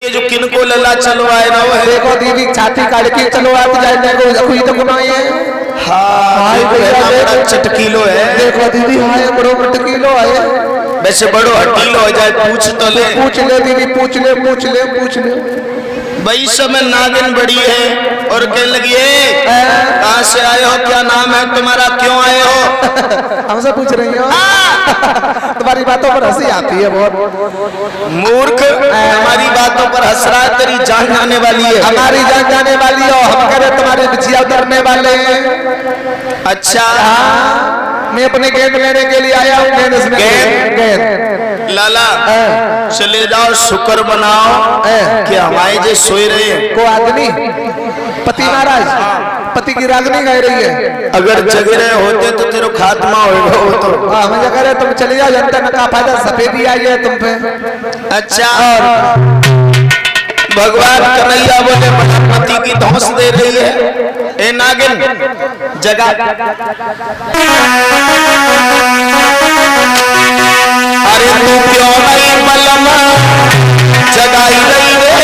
ये जो किनको लला चलवाए ना वो है। देखो दीदी छाती काट के चलवा तो जाए देखो कोई तो गुनाह है। हां भैया बड़ा चटकीलो है। देखो दीदी हां बड़ो चटकीलो है। वैसे बड़ो हटीलो हो जाए पूछ तो ले। पूछ ले दीदी पूछ ले भाई समय नागिन बड़ी है और कहने लगी कहाँ से आए हो, क्या नाम है तुम्हारा, क्यों आए हो? हमसे पूछ रही हो? तुम्हारी बातों पर हंसी आती है बहुत। मूर्ख, हमारी बातों पर हंस रहा है, तेरी जान जाने वाली है। हमारी जान जाने वाली है, हम कह रहे तुम्हारे बिछिया उतरने वाले हैं। अच्छा मैं अपने गेंद लेने के लिए आया हूँ। गेंद लाला चले जाओ, शुक्र बनाओ कि हमारे जो सोए रहे हैं को आदमी पति महाराज पति की रागनी गा रही है। अगर जग रहे होते तो तेरा खात्मा होगा। तो हम जगह रहे तुम चले जाओ, जनता में का फायदा, सफेदी आई है तुम पे। अच्छा और भगवान कन्हैया बोले पति की धौंस दे रही है। ए नागिन जगा, अरे तू क्यों नहीं मलम जगाई रही रे,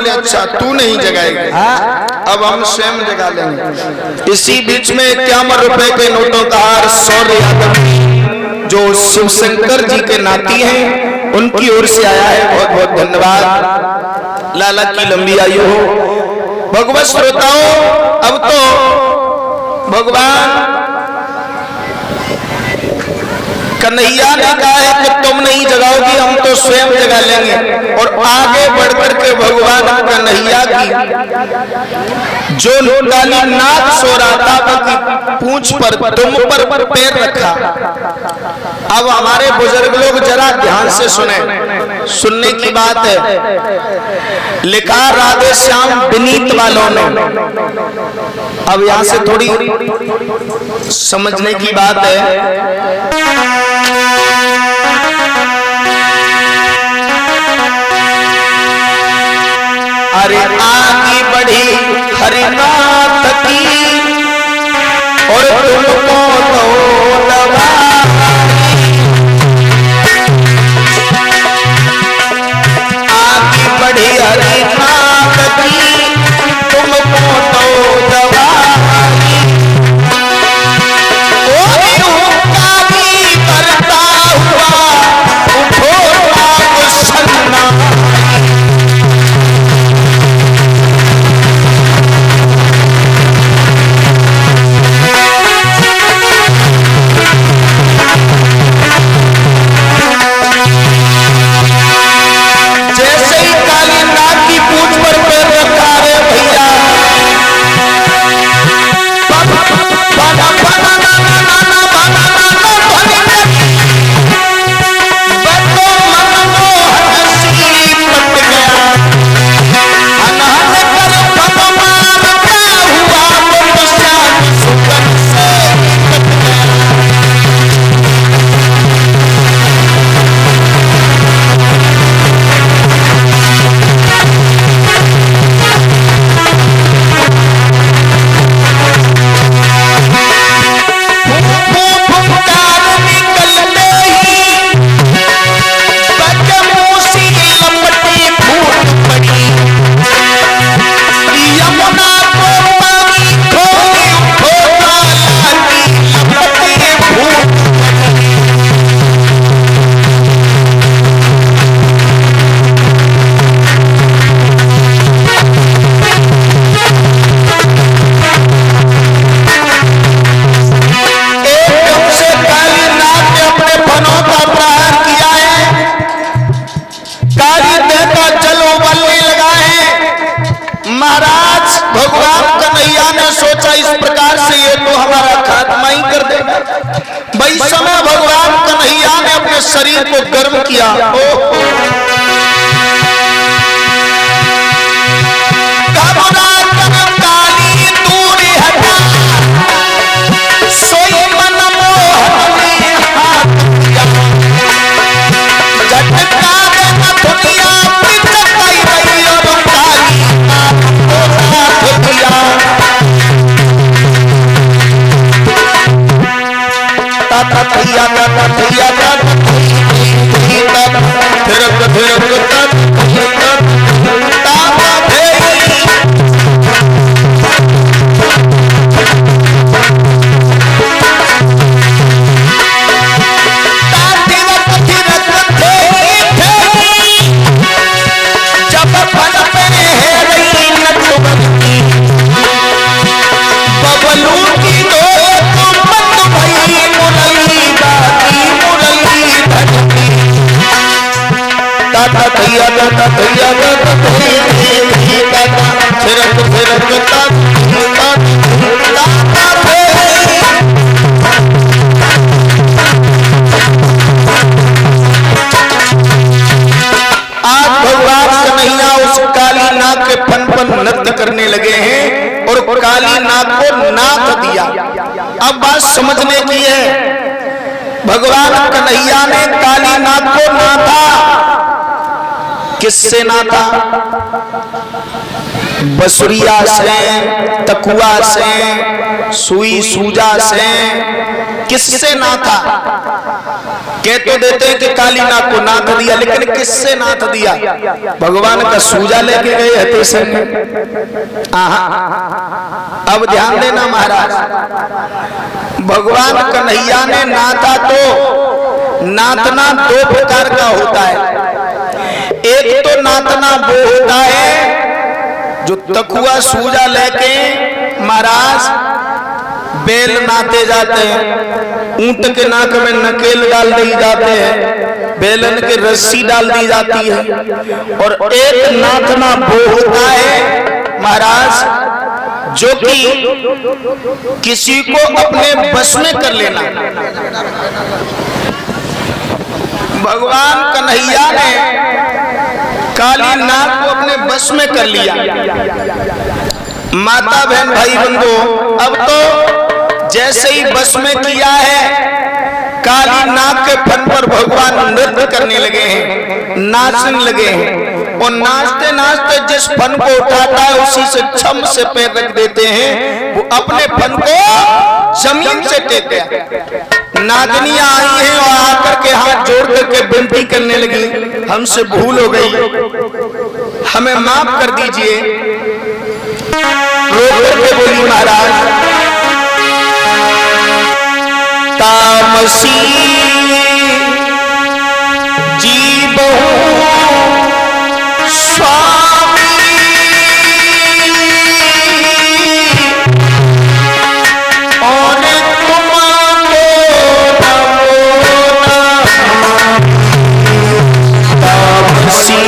अच्छा तू नहीं जगाएगी, अब हम स्वयं जगा लेंगे। इसी बीच में 51 रुपए के नोटों का हार शौर्य यादव जो शिव शंकर जी के नाती हैं उनकी ओर से आया है। बहुत बहुत धन्यवाद। लाला की लंबी आयु हो। भगवत श्रोताओं, अब तो भगवान कन्हैया ने कहा है कि तुम नहीं जगाओगी, हम तो स्वयं जगा लेंगे। और आगे बढ़कर के भगवान कन्हैया की जो काली नाक सो रहा था उसकी पूंछ पर तुम पर पैर रखा। अब हमारे बुजुर्ग लोग जरा ध्यान से सुने, सुनने की बात है। लिखा राधे श्याम विनीत वालों ने। अब यहां से थोड़ी समझने की बात है। अरे आगे बढ़ी हरिनाथ की और तुमको तो दबा, आगे बढ़ी हरिनाथ की तुमको तो दबा, करता हुआ उठो सन्ना। भाई समय भगवान कन्हैया ने अपने शरीर को गर्म किया। नृत्य करने लगे हैं और काली नाग को नाथ दिया। अब बात समझने की है, भगवान कन्हैया ने काली नाग को नाथा। किससे नाथा? बसुरिया से, तकुआ से, सुई सूजा से। किससे नाथा? कह तो देते हैं कि काली नाग को नाथ दिया, लेकिन किससे नाथ दिया? भगवान का सूजा लेके गए हते से। अब ध्यान देना महाराज, भगवान कन्हैया ने नाथा तो नाथना दो प्रकार का होता है। एक तो नाथना वो होता है जो तकुआ सूजा लेके महाराज बेल नाते जाते हैं, ऊंट के नाक में नकेल डाल दी जाते हैं, बेलन की रस्सी डाल दी जाती है। और एक नाथना वो होता है महाराज जो कि किसी को अपने बस में कर लेना। भगवान कन्हैया ने काली नाग को अपने बस में कर लिया। माता बहन भाई बंधु, अब तो जैसे ही बस में किया है, काली नाग के फन पर भगवान नृत्य करने लगे हैं, नाचने लगे हैं। और नाचते नाचते जिस फन को उठाता है उसी से छम से पैर रख देते हैं, वो अपने फन को जमीन से टेकते हैं। नागनियां आई हैं और आकर के हाथ जोड़ करके विनती करने लगी, हमसे भूल हो गई, हमें माफ कर दीजिए। रो करके बोली महाराज, तामसी जीव स्वामी और तुमको तामसी।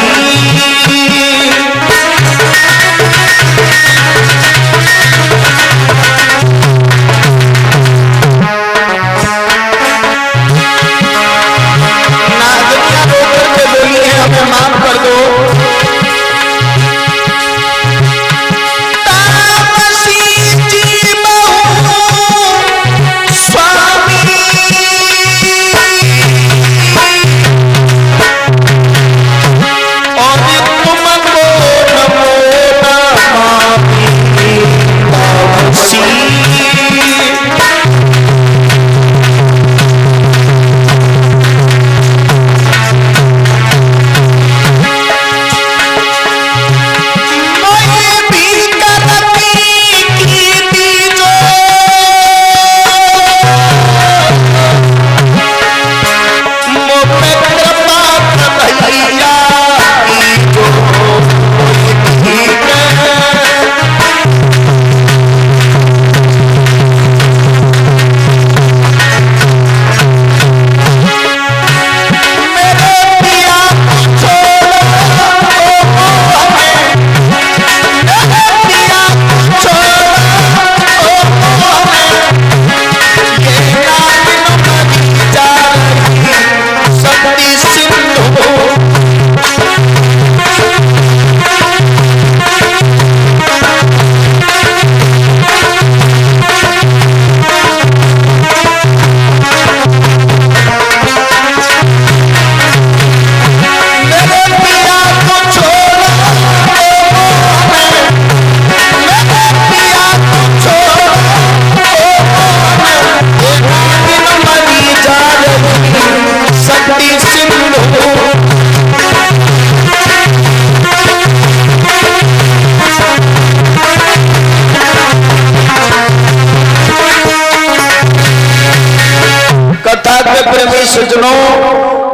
भक्त प्रेमी सज्जनों,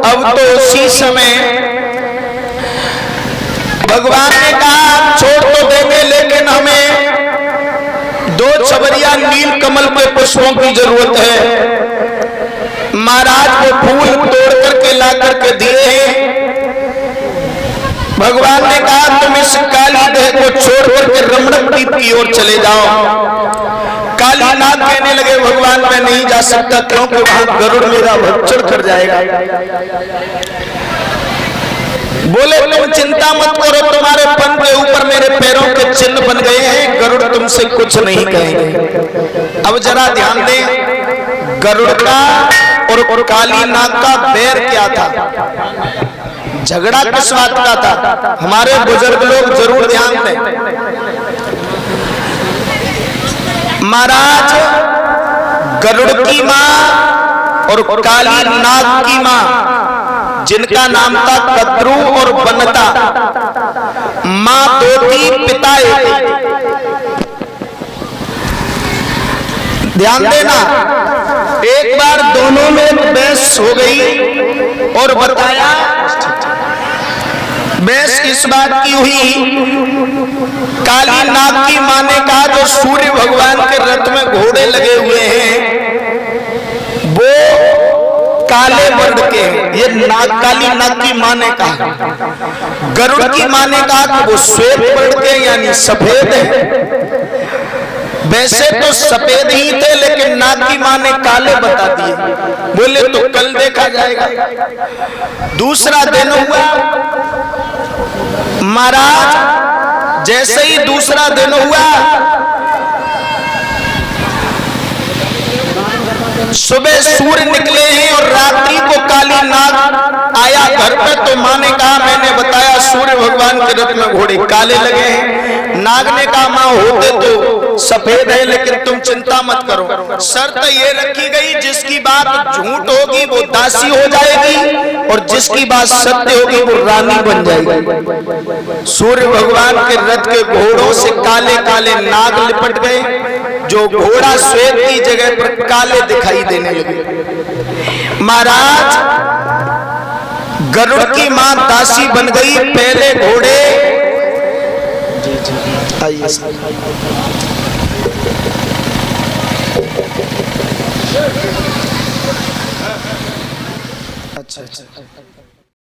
अब तो उसी समय भगवान ने कहा छोड़ तो देंगे, लेकिन हमें 2 छबरिया नील कमल के पुष्पों की जरूरत है। महाराज को फूल तोड़ करके ला करके दिए हैं। भगवान ने कहा तुम इस काली देह को छोड़ करके रमणक द्वीप की ओर चले जाओ। काली नाग कहने लगे भगवान मैं नहीं जा सकता, क्योंकि वहां गरुड़ मेरा भक्षण कर जाएगा। बोले तुम चिंता मत करो, तुम्हारे पंख के ऊपर मेरे पैरों के चिन्ह बन गए हैं, गरुड़ तुमसे कुछ नहीं कहेंगे। अब जरा ध्यान दें, गरुड़ का और काली नाग का बैर क्या था, झगड़ा किस बात का था, हमारे बुजुर्ग लोग जरूर ध्यान दें। महाराज गरुड़ की मां और काली नाग की मां, जिनका नाम था कद्रू और बनता, मां दो थी, पिता एक। ध्यान देना, एक बार दोनों में बहस हो गई और बताया बहस इस बात की हुई, काली नाग की मां ने कहा जो सूर्य भगवान के रथ में घोड़े लगे हुए हैं वो काले वर्ण के हैं, ये नाग काली नाग की मां ने कहा। गरुड़ की मां ने कहा कि वो श्वेत वर्ण के यानी सफेद है। वैसे तो सफेद ही थे, लेकिन नाग की मां ने काले बता दिए। बोले तो कल देखा जाएगा। दूसरा दिन हुआ, महाराज जैसे ही दूसरा दिन हुआ, सुबह सूर्य निकले हैं और रात्रि को काली नाग आया घर पे, तो मां ने कहा मैंने बताया सूर्य भगवान के रथ में घोड़े काले लगे हैं। नाग ने कहा मां होते तो सफेद है, लेकिन तुम चिंता मत करो, शर्त ये रखी गई जिसकी बात झूठ होगी वो दासी हो जाएगी और जिसकी बात सत्य होगी वो रानी बन जाएगी। सूर्य भगवान के रथ के घोड़ों से काले काले नाग लिपट गए, जो घोड़ा श्वेत की जगह पर काले दिखाई देने लगे। महाराज गरुड़ की मां दासी बन गई, पहले घोड़े आइए अच्छा।